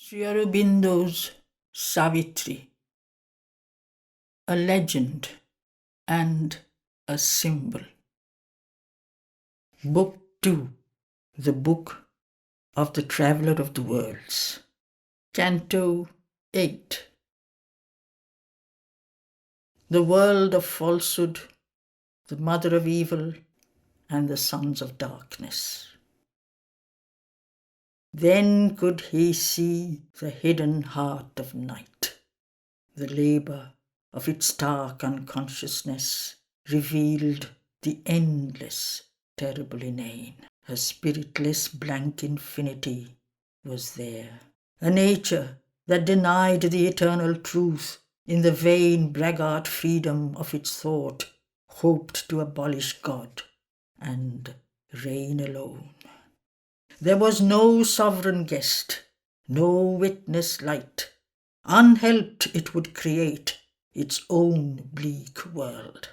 Sri Aurobindo's Savitri, a legend and a symbol. Book 2, the Book of the Traveller of the Worlds. Canto 8. The world of falsehood, the mother of evil, and the sons of darkness. Then could he see the hidden heart of night, the labour of its stark unconsciousness revealed the endless, terrible inane. A spiritless blank infinity was there, a nature that denied the eternal truth in the vain braggart freedom of its thought, hoped to abolish God and reign alone. There was no sovereign guest, no witness light. Unhelped it would create its own bleak world.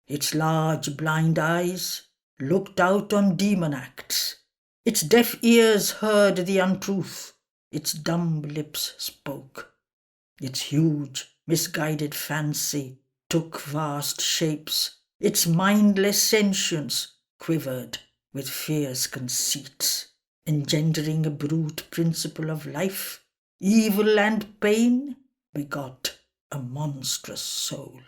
Its large blind eyes looked out on demon acts. Its deaf ears heard the untruth. Its dumb lips spoke. Its huge, misguided fancy took vast shapes. Its mindless sentience quivered with fierce conceits, engendering a brute principle of life. Evil and pain begot a monstrous soul.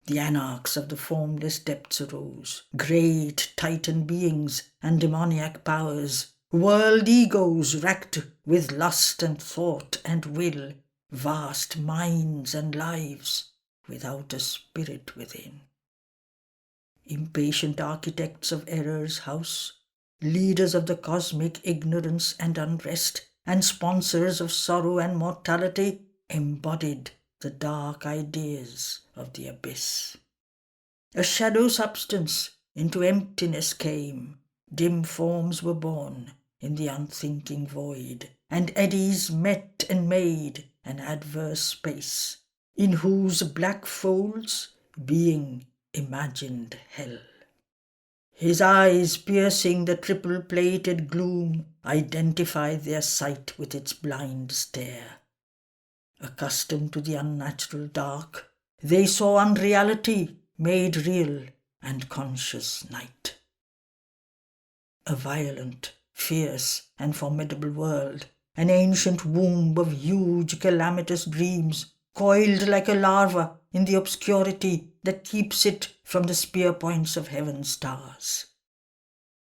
The anarchs of the formless depths arose, great titan beings and demoniac powers, world egos racked with lust and thought and will, vast minds and lives without a spirit within. Impatient architects of error's house, leaders of the cosmic ignorance and unrest, and sponsors of sorrow and mortality, embodied the dark ideas of the abyss. A shadow substance into emptiness came, dim forms were born in the unthinking void, and eddies met and made an adverse space, in whose black folds being imagined hell. His eyes, piercing the triple-plated gloom, identified their sight with its blind stare. Accustomed to the unnatural dark, they saw unreality made real and conscious night. A violent, fierce, and formidable world, an ancient womb of huge, calamitous dreams, coiled like a larva in the obscurity that keeps it from the spear points of heaven's stars.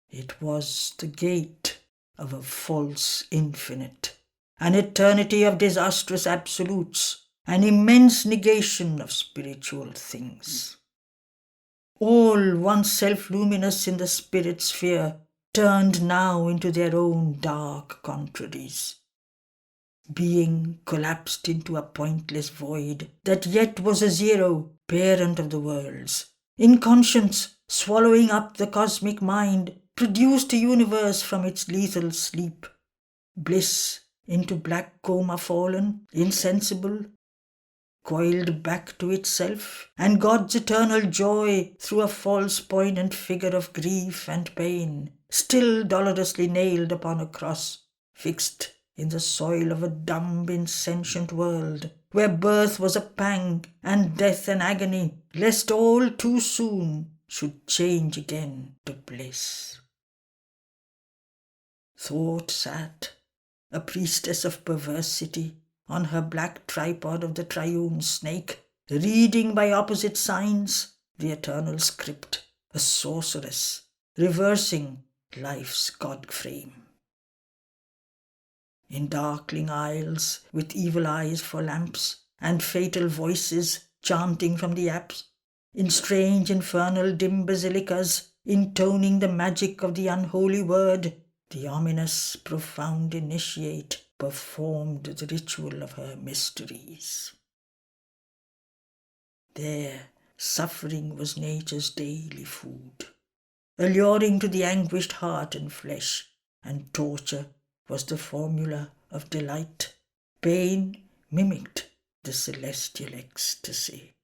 It was the gate of a false infinite, an eternity of disastrous absolutes, an immense negation of spiritual things. All once self-luminous in the spirit sphere turned now into their own dark contraries. Being collapsed into a pointless void that yet was a zero, parent of the worlds. Inconscience, swallowing up the cosmic mind, produced a universe from its lethal sleep. Bliss, into black coma fallen, insensible, coiled back to itself, and God's eternal joy through a false poignant figure of grief and pain, still dolorously nailed upon a cross, fixed in the soil of a dumb, insentient world, where birth was a pang and death an agony, lest all too soon should change again to bliss. Thought sat, a priestess of perversity, on her black tripod of the triune snake, reading by opposite signs the eternal script, a sorceress, reversing life's God-frame. In darkling aisles, with evil eyes for lamps, and fatal voices chanting from the apse, in strange infernal dim basilicas, intoning the magic of the unholy word, the ominous, profound initiate performed the ritual of her mysteries. There, suffering was nature's daily food, alluring to the anguished heart and flesh, and torture was the formula of delight. Pain mimicked the celestial ecstasy.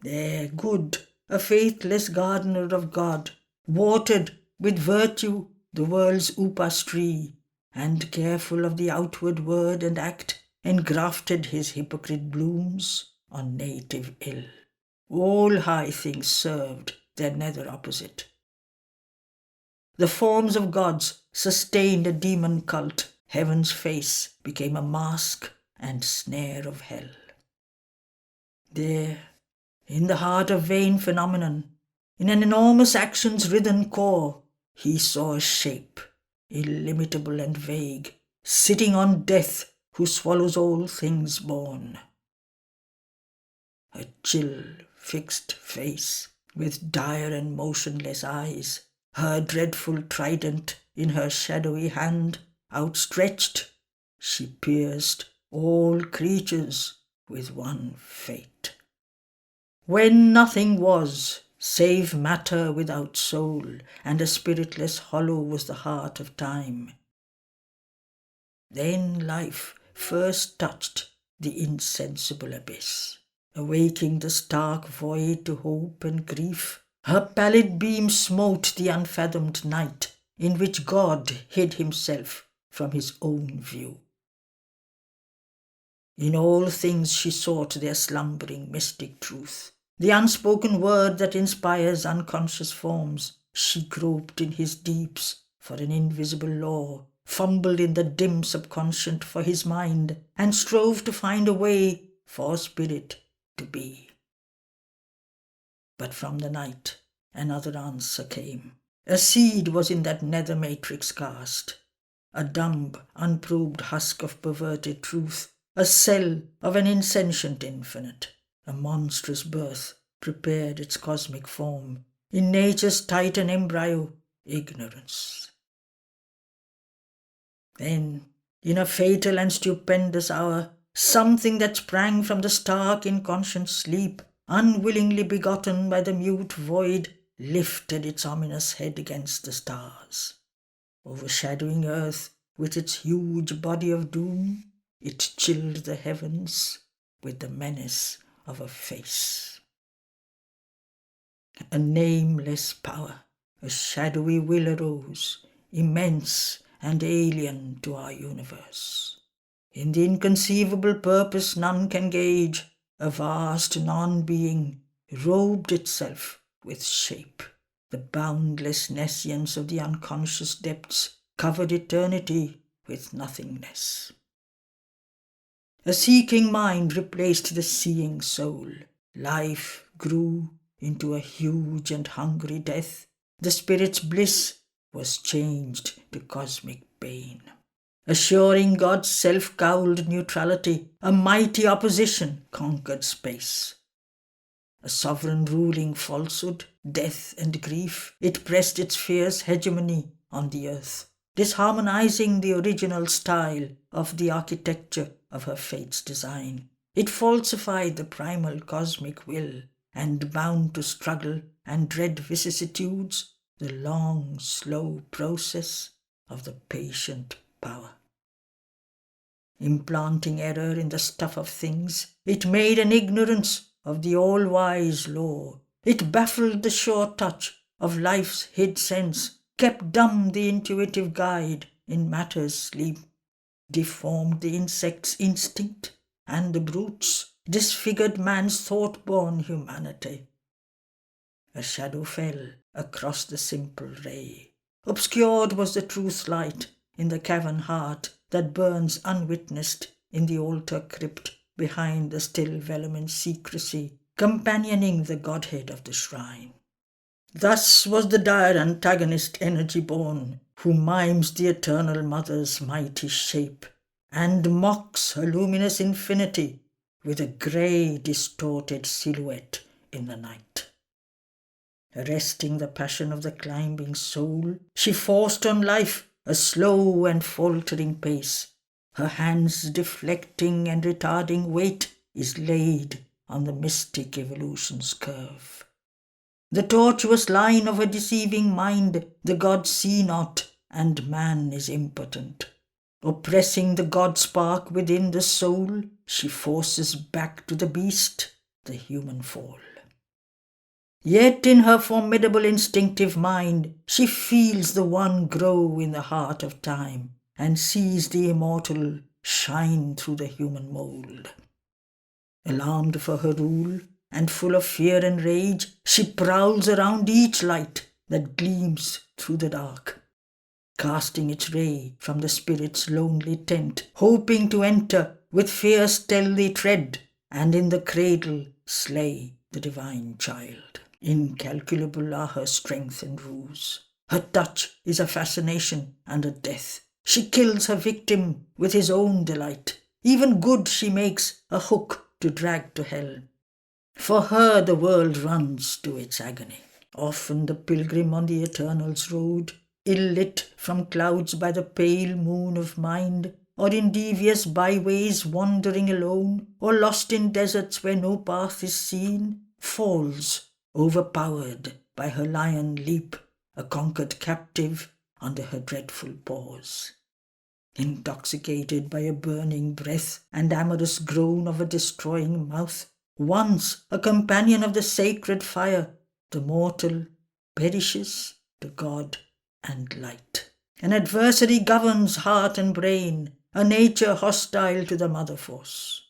There, good, a faithless gardener of God, watered with virtue the world's upas tree, and careful of the outward word and act, engrafted his hypocrite blooms on native ill. All high things served their nether opposite. The forms of gods sustained a demon cult. Heaven's face became a mask and snare of hell. There, in the heart of vain phenomenon, in an enormous action's writhen core, he saw a shape, illimitable and vague, sitting on death who swallows all things born. A chill, fixed face, with dire and motionless eyes, her dreadful trident in her shadowy hand outstretched, she pierced all creatures with one fate. When nothing was, save matter without soul, and a spiritless hollow was the heart of time, then life first touched the insensible abyss, awaking the stark void to hope and grief. Her pallid beam smote the unfathomed night, in which God hid himself from his own view. In all things she sought their slumbering mystic truth, the unspoken word that inspires unconscious forms. She groped in his deeps for an invisible law, fumbled in the dim subconscient for his mind, and strove to find a way for spirit to be. But from the night another answer came. A seed was in that nether matrix cast, a dumb, unprobed husk of perverted truth, a cell of an insentient infinite. A monstrous birth prepared its cosmic form, in nature's titan embryo, ignorance. Then, in a fatal and stupendous hour, something that sprang from the stark inconscient sleep, unwillingly begotten by the mute void, lifted its ominous head against the stars. Overshadowing earth with its huge body of doom, it chilled the heavens with the menace of a face. A nameless power, a shadowy will arose, immense and alien to our universe. In the inconceivable purpose none can gauge, a vast non-being robed itself with shape. The boundless nescience of the unconscious depths covered eternity with nothingness. A seeking mind replaced the seeing soul. Life grew into a huge and hungry death. The spirit's bliss was changed to cosmic bane. Assuring God's self-cowled neutrality, a mighty opposition conquered space. A sovereign ruling falsehood, death and grief, it pressed its fierce hegemony on the earth, disharmonizing the original style of the architecture of her fate's design. It falsified the primal cosmic will, and bound to struggle and dread vicissitudes, the long, slow process of the patient power. Implanting error in the stuff of things, it made an ignorance of the all-wise law. It baffled the sure touch of life's hid sense, kept dumb the intuitive guide in matter's sleep, deformed the insect's instinct and the brute's, disfigured man's thought-born humanity. A shadow fell across the simple ray. Obscured was the truth light in the cavern heart that burns unwitnessed in the altar crypt behind the still vehement secrecy, companioning the godhead of the shrine. Thus was the dire antagonist energy born, who mimes the eternal mother's mighty shape, and mocks her luminous infinity with a grey, distorted silhouette in the night. Arresting the passion of the climbing soul, she forced on life a slow and faltering pace. Her hands deflecting and retarding weight is laid on the mystic evolution's curve. The tortuous line of a deceiving mind the gods see not, and man is impotent. Oppressing the god spark within the soul, she forces back to the beast the human fall. Yet in her formidable instinctive mind, she feels the one grow in the heart of time, and sees the immortal shine through the human mould. Alarmed for her rule, and full of fear and rage, she prowls around each light that gleams through the dark, casting its ray from the spirit's lonely tent, hoping to enter with fierce stealthy tread, and in the cradle slay the divine child. Incalculable are her strength and ruse. Her touch is a fascination and a death. She kills her victim with his own delight. Even good she makes a hook to drag to hell. For her the world runs to its agony. Often the pilgrim on the Eternal's road, ill-lit from clouds by the pale moon of mind, or in devious byways wandering alone, or lost in deserts where no path is seen, falls, overpowered by her lion leap, a conquered captive under her dreadful paws. Intoxicated by a burning breath and amorous groan of a destroying mouth, once a companion of the sacred fire, the mortal perishes to God and light. An adversary governs heart and brain, a nature hostile to the mother force.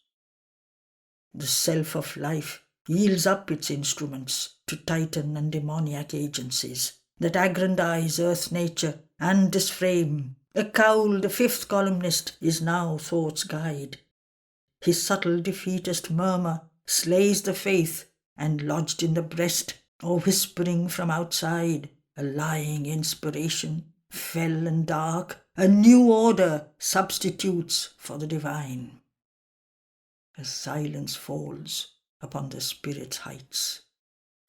The self of life yields up its instruments to titan and demoniac agencies that aggrandize earth nature and disframe. A cowl, the fifth columnist, is now thought's guide. His subtle defeatist murmur slays the faith, and lodged in the breast, or whispering from outside, a lying inspiration, fell and dark, a new order substitutes for the divine. A silence falls upon the spirit's heights.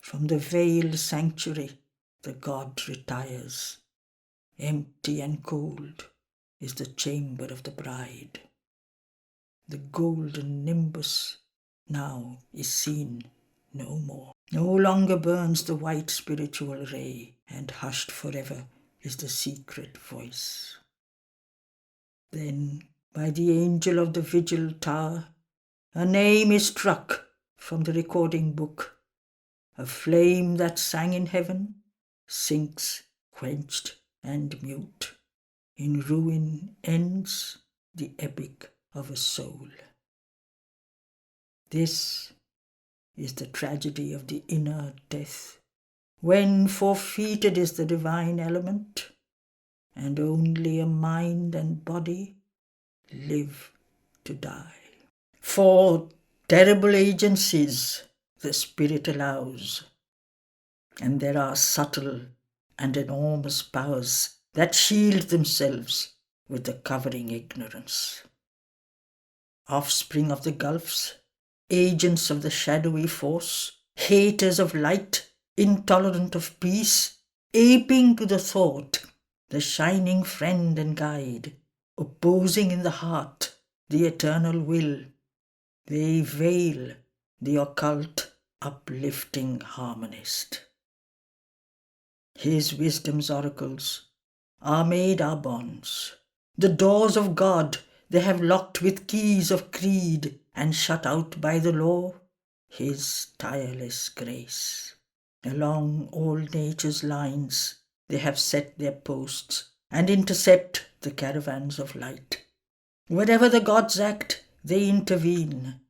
From the veiled sanctuary the god retires. Empty and cold is the chamber of the bride. The golden nimbus now is seen no more. No longer burns the white spiritual ray, and hushed forever is the secret voice. Then, by the angel of the vigil tower, a name is struck from the recording book. A flame that sang in heaven sinks quenched and mute. In ruin ends the epic of a soul. This is the tragedy of the inner death, when forfeited is the divine element, and only a mind and body live to die. For terrible agencies the spirit allows, and there are subtle and enormous powers that shield themselves with the covering ignorance. Offspring of the gulfs, agents of the shadowy force, haters of light, intolerant of peace, aping to the thought, the shining friend and guide, opposing in the heart the eternal will, they veil the occult uplifting harmonist. His wisdom's oracles are made our bonds. The doors of God they have locked with keys of creed, and shut out by the law his tireless grace. Along all nature's lines they have set their posts, and intercept the caravans of light. Wherever the gods act, they intervene.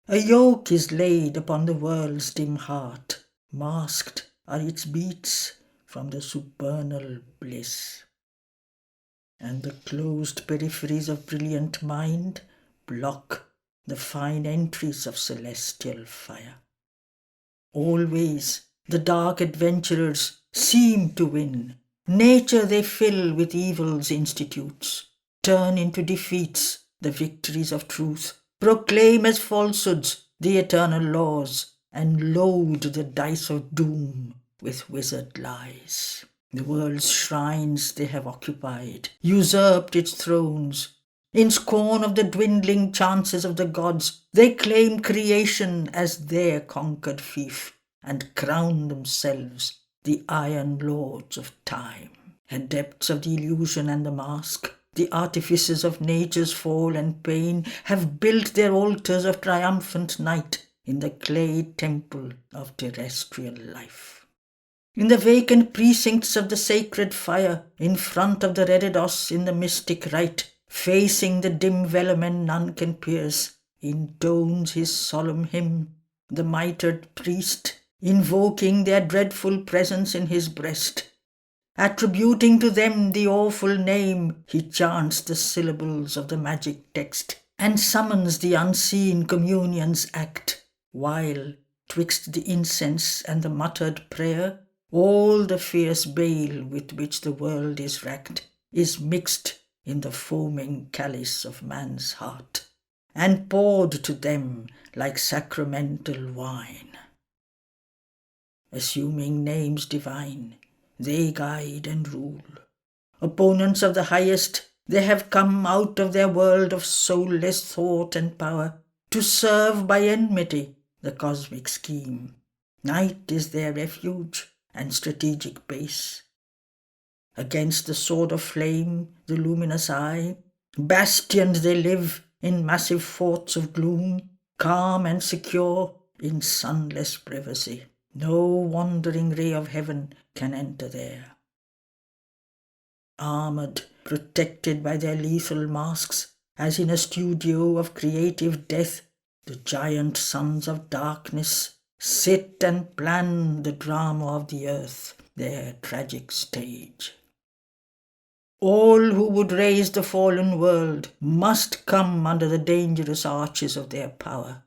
A yoke is laid upon the world's dim heart, masked are its beats from the supernal bliss. And the closed peripheries of brilliant mind block the fine entries of celestial fire. Always the dark adventurers seem to win. Nature they fill with evil's institutes, turn into defeats the victories of truth, proclaim as falsehoods the eternal laws, and load the dice of doom with wizard lies. The world's shrines they have occupied, usurped its thrones. In scorn of the dwindling chances of the gods, they claim creation as their conquered fief, and crown themselves the iron lords of time. Adepts of the illusion and the mask, the artificers of nature's fall and pain, have built their altars of triumphant night in the clay temple of terrestrial life. In the vacant precincts of the sacred fire, in front of the reredos in the mystic rite, facing the dim velamen none can pierce, intones his solemn hymn, the mitred priest, invoking their dreadful presence in his breast. Attributing to them the awful name, he chants the syllables of the magic text, and summons the unseen communion's act, while, twixt the incense and the muttered prayer, all the fierce bale with which the world is racked is mixed in the foaming chalice of man's heart, and poured to them like sacramental wine. Assuming names divine, they guide and rule. Opponents of the highest, they have come out of their world of soulless thought and power to serve by enmity the cosmic scheme. Night is their refuge and strategic base. Against the sword of flame, the luminous eye, bastions they live in massive forts of gloom, calm and secure in sunless privacy. No wandering ray of heaven can enter there. Armoured, protected by their lethal masks, as in a studio of creative death, the giant sons of darkness sit and plan the drama of the earth, their tragic stage. All who would raise the fallen world must come under the dangerous arches of their power,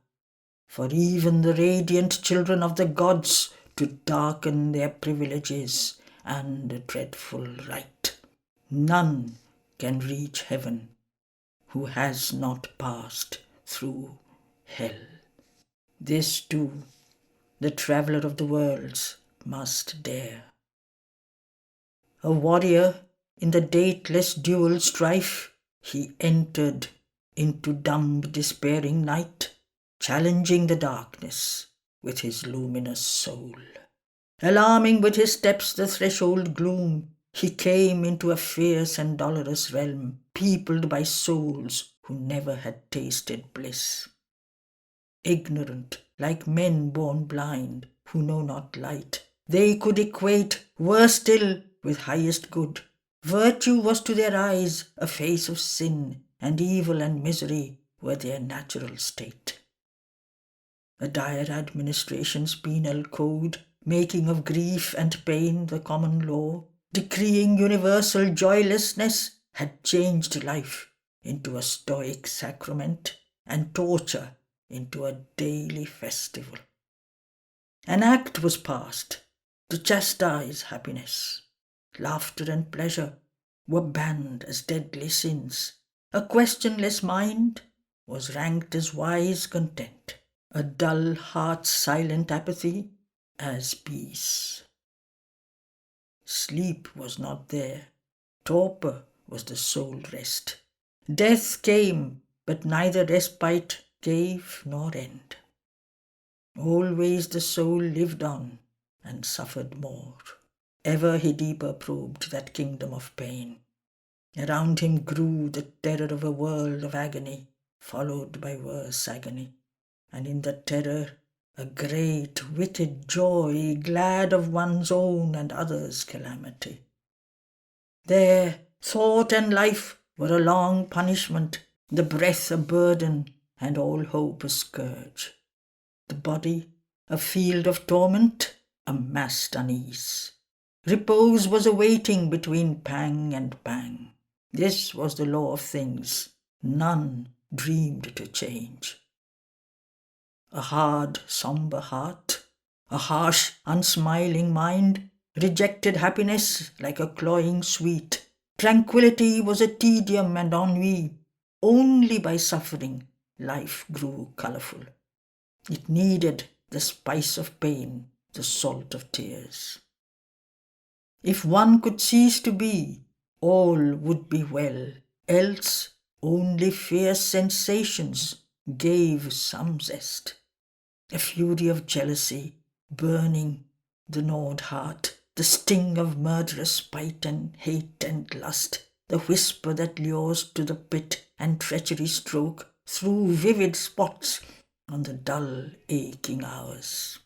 for even the radiant children of the gods to darken their privileges and a dreadful right. None can reach heaven who has not passed through hell. This too, the traveller of the worlds must dare. A warrior in the dateless dual strife, he entered into dumb despairing night, challenging the darkness with his luminous soul. Alarming with his steps the threshold gloom, he came into a fierce and dolorous realm, peopled by souls who never had tasted bliss. Ignorant, like men born blind, who know not light, they could equate, worse still, with highest good. Virtue was to their eyes a face of sin, and evil and misery were their natural state. A dire administration's penal code, making of grief and pain the common law, decreeing universal joylessness, had changed life into a stoic sacrament and torture into a daily festival. An act was passed to chastise happiness. Laughter and pleasure were banned as deadly sins. A questionless mind was ranked as wise content. A dull heart's silent apathy as peace. Sleep was not there. Torpor was the sole rest. Death came, but neither respite gave nor end. Always the soul lived on and suffered more. Ever he deeper probed that kingdom of pain. Around him grew the terror of a world of agony, followed by worse agony. And in the terror, a great wicked joy, glad of one's own and others' calamity. There, thought and life were a long punishment, the breath a burden, and all hope a scourge. The body, a field of torment, amassed unease. Repose was awaiting between pang and pang. This was the law of things, none dreamed to change. A hard, sombre heart, a harsh, unsmiling mind, rejected happiness like a cloying sweet. Tranquility was a tedium and ennui. Only by suffering life grew colourful. It needed the spice of pain, the salt of tears. If one could cease to be, all would be well, else only fierce sensations gave some zest. A fury of jealousy, burning the gnawed heart, the sting of murderous spite and hate and lust, the whisper that lures to the pit and treachery stroke through vivid spots on the dull, aching hours.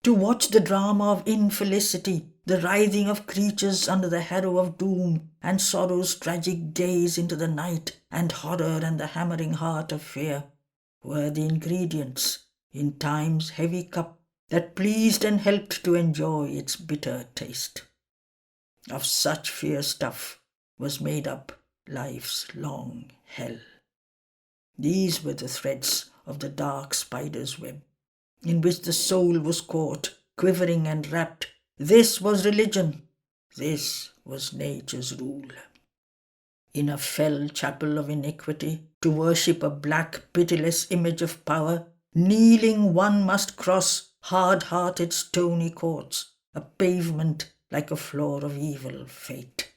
to watch the drama of infelicity, the writhing of creatures under the harrow of doom, and sorrow's tragic gaze into the night, and horror and the hammering heart of fear, were the ingredients in time's heavy cup that pleased and helped to enjoy its bitter taste. Of such fierce stuff was made up life's long hell. These were the threads of the dark spider's web, in which the soul was caught, quivering and wrapped. This was religion. This was nature's rule. In a fell chapel of iniquity, to worship a black, pitiless image of power, kneeling one must cross hard-hearted stony courts, a pavement like a floor of evil fate.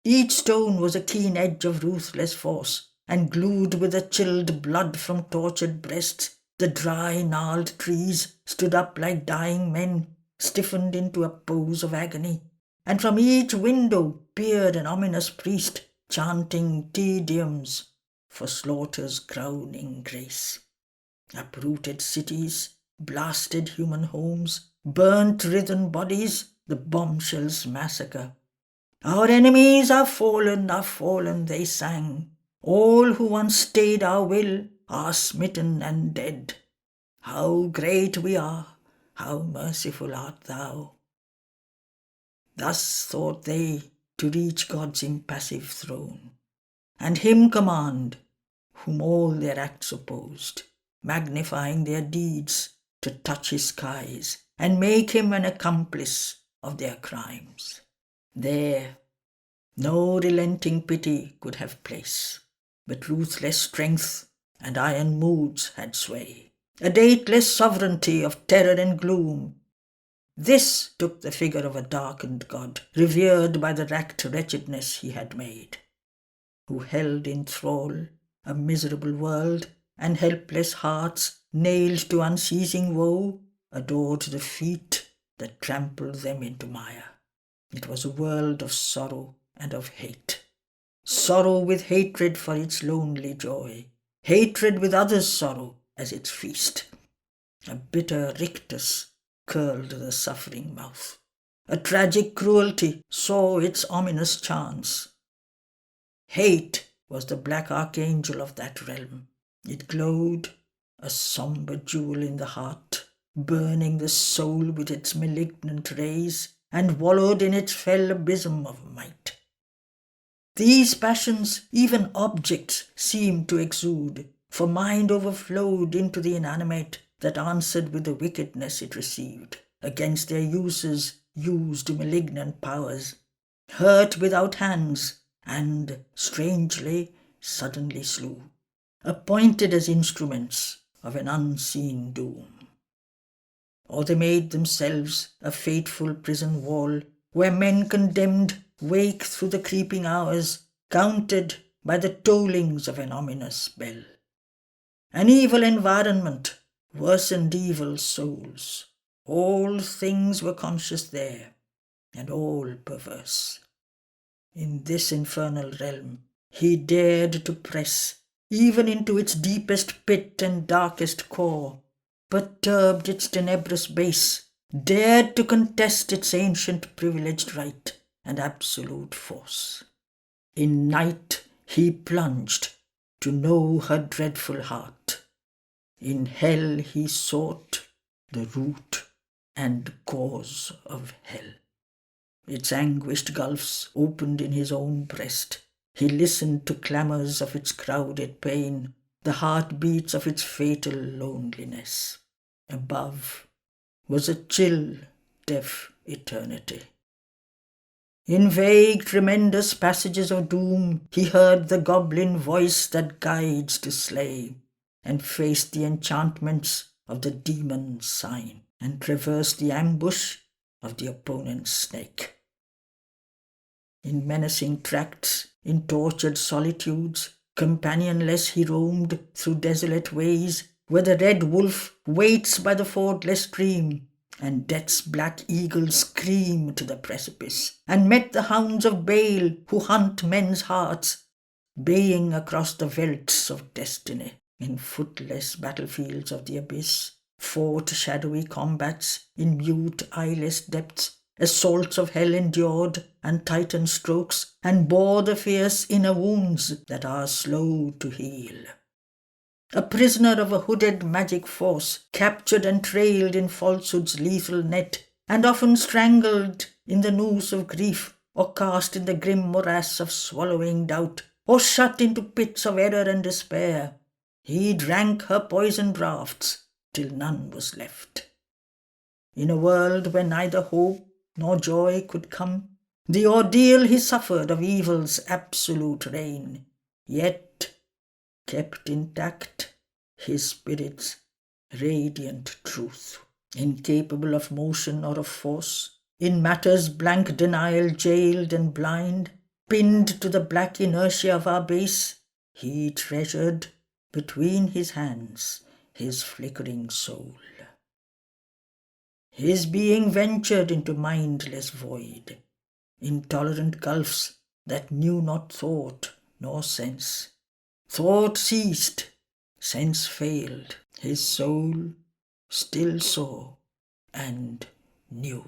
Each stone was a keen edge of ruthless force, and glued with the chilled blood from tortured breasts, the dry, gnarled trees stood up like dying men, stiffened into a pose of agony, and from each window peered an ominous priest, chanting Te Deums for slaughter's crowning grace. Uprooted cities, blasted human homes, burnt writhen bodies, the bombshells massacre. Our enemies are fallen, they sang. All who once stayed our will are smitten and dead. How great we are, how merciful art thou. Thus thought they to reach God's impassive throne, and him command, whom all their acts opposed, magnifying their deeds to touch his skies, and make him an accomplice of their crimes. There no relenting pity could have place, but ruthless strength and iron moods had sway, a dateless sovereignty of terror and gloom. This took the figure of a darkened god, revered by the racked wretchedness he had made, who held in thrall a miserable world, and helpless hearts, nailed to unceasing woe, adored the feet that trampled them into mire. It was a world of sorrow and of hate. Sorrow with hatred for its lonely joy, hatred with others' sorrow as its feast. A bitter rictus curled the suffering mouth. A tragic cruelty saw its ominous chance. Hate was the black archangel of that realm. It glowed, a sombre jewel in the heart, burning the soul with its malignant rays, and wallowed in its fell abysm of might. These passions even objects seemed to exude, for mind overflowed into the inanimate that answered with the wickedness it received. Against their uses used malignant powers, hurt without hands, and, strangely, suddenly slew, appointed as instruments of an unseen doom. Or they made themselves a fateful prison wall, where men condemned wake through the creeping hours, counted by the tollings of an ominous bell. An evil environment worsened evil souls. All things were conscious there, and all perverse. In this infernal realm he dared to press, even into its deepest pit and darkest core, perturbed its tenebrous base, dared to contest its ancient privileged right and absolute force. In night he plunged to know her dreadful heart. In hell he sought the root and cause of hell. Its anguished gulfs opened in his own breast. He listened to clamours of its crowded pain, the heartbeats of its fatal loneliness. Above was a chill, deaf eternity. In vague, tremendous passages of doom, he heard the goblin voice that guides to slay, and faced the enchantments of the demon sign, and traversed the ambush of the opponent's snake. In menacing tracts, in tortured solitudes, companionless he roamed through desolate ways, where the red wolf waits by the fordless stream, and death's black eagle screamed to the precipice, and met the hounds of Baal who hunt men's hearts, baying across the velds of destiny. In footless battlefields of the abyss, fought shadowy combats in mute eyeless depths, assaults of hell endured, and titan strokes, and bore the fierce inner wounds that are slow to heal. A prisoner of a hooded magic force, captured and trailed in falsehood's lethal net, and often strangled in the noose of grief, or cast in the grim morass of swallowing doubt, or shut into pits of error and despair, he drank her poison draughts till none was left. In a world where neither hope nor joy could come, the ordeal he suffered of evil's absolute reign, yet kept intact his spirit's radiant truth. Incapable of motion or of force, in matter's blank denial jailed and blind, pinned to the black inertia of our base, he treasured between his hands his flickering soul. His being ventured into mindless void, intolerant gulfs that knew not thought nor sense. Thought ceased, sense failed, his soul still saw and knew.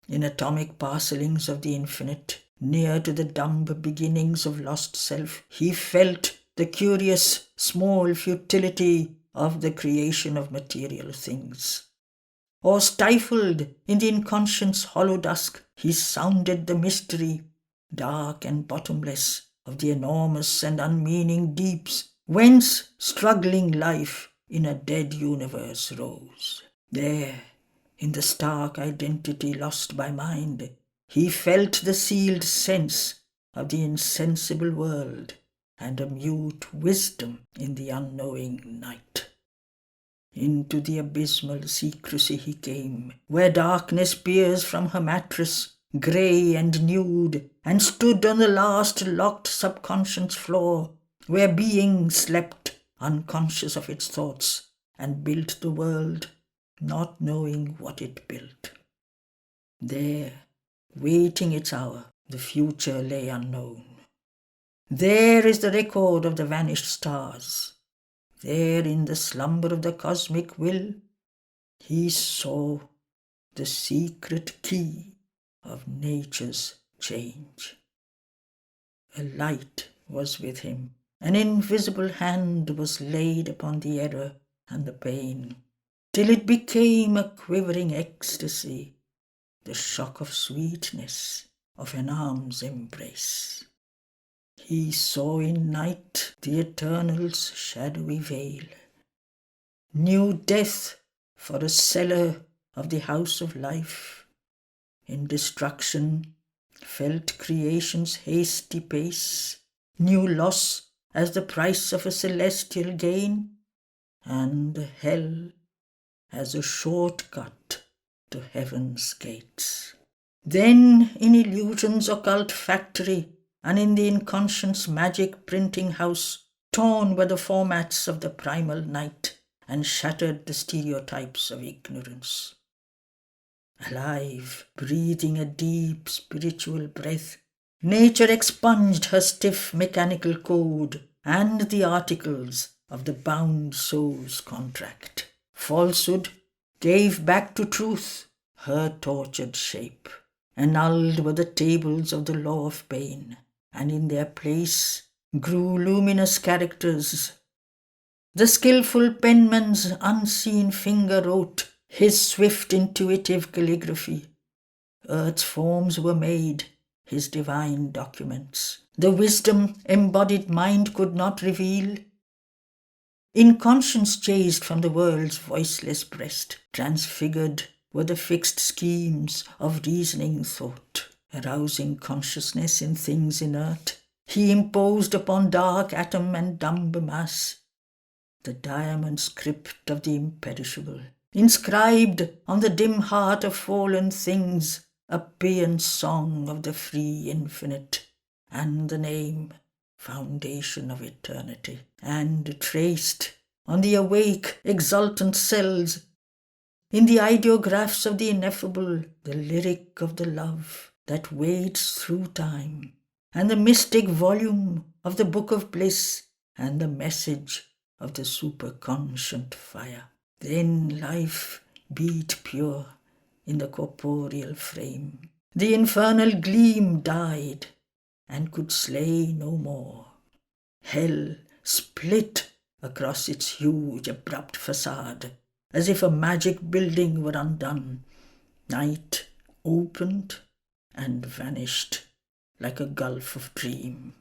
In atomic parcelings of the infinite, near to the dumb beginnings of lost self, he felt the curious small futility of the creation of material things. Or stifled in the inconscient's hollow dusk, he sounded the mystery, dark and bottomless, of the enormous and unmeaning deeps, whence struggling life in a dead universe rose. There, in the stark identity lost by mind, he felt the sealed sense of the insensible world and a mute wisdom in the unknowing night. Into the abysmal secrecy he came, where darkness peers from her mattress, grey and nude, and stood on the last locked subconscious floor, where being slept, unconscious of its thoughts, and built the world, not knowing what it built. There, waiting its hour, the future lay unknown. There is the record of the vanished stars. There in the slumber of the cosmic will, he saw the secret key of nature's change. A light was with him. An invisible hand was laid upon the error and the pain, till it became a quivering ecstasy, the shock of sweetness of an arm's embrace. He saw in night the eternal's shadowy veil, knew death for a cellar of the house of life, in destruction felt creation's hasty pace, knew loss as the price of a celestial gain, and hell as a short-cut to heaven's gates. Then in illusion's occult factory, and in the inconscient's magic printing house, torn were the formats of the primal night, and shattered the stereotypes of ignorance. Alive, breathing a deep spiritual breath, nature expunged her stiff mechanical code and the articles of the bound soul's contract. Falsehood gave back to truth her tortured shape. Annulled were the tables of the law of pain, and in their place grew luminous characters. The skillful penman's unseen finger wrote his swift intuitive calligraphy. Earth's forms were made his divine documents. The wisdom embodied mind could not reveal. In conscience chased from the world's voiceless breast, transfigured were the fixed schemes of reasoning thought. Arousing consciousness in things inert, he imposed upon dark atom and dumb mass the diamond script of the imperishable, inscribed on the dim heart of fallen things a paean song of the free infinite, and the name, foundation of eternity, and traced on the awake, exultant cells, in the ideographs of the ineffable, the lyric of the love that waits through time, and the mystic volume of the book of bliss, and the message of the superconscient fire. Then life beat pure in the corporeal frame. The infernal gleam died and could slay no more. Hell split across its huge abrupt facade, as if a magic building were undone. Night opened and vanished like a gulf of dream.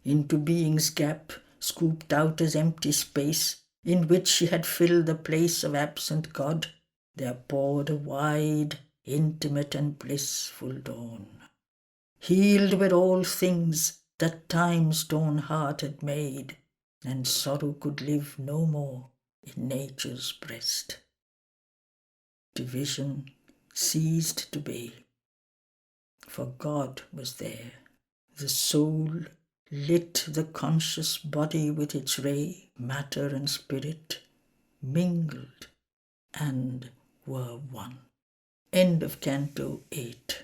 Into being's gap, scooped out as empty space, in which she had filled the place of absent God, there poured a wide, intimate and blissful dawn. Healed were all things that time's torn heart had made, and sorrow could live no more in nature's breast. Division ceased to be, for God was there. The soul lit the conscious body with its ray, matter and spirit mingled and were one. End of Canto 8.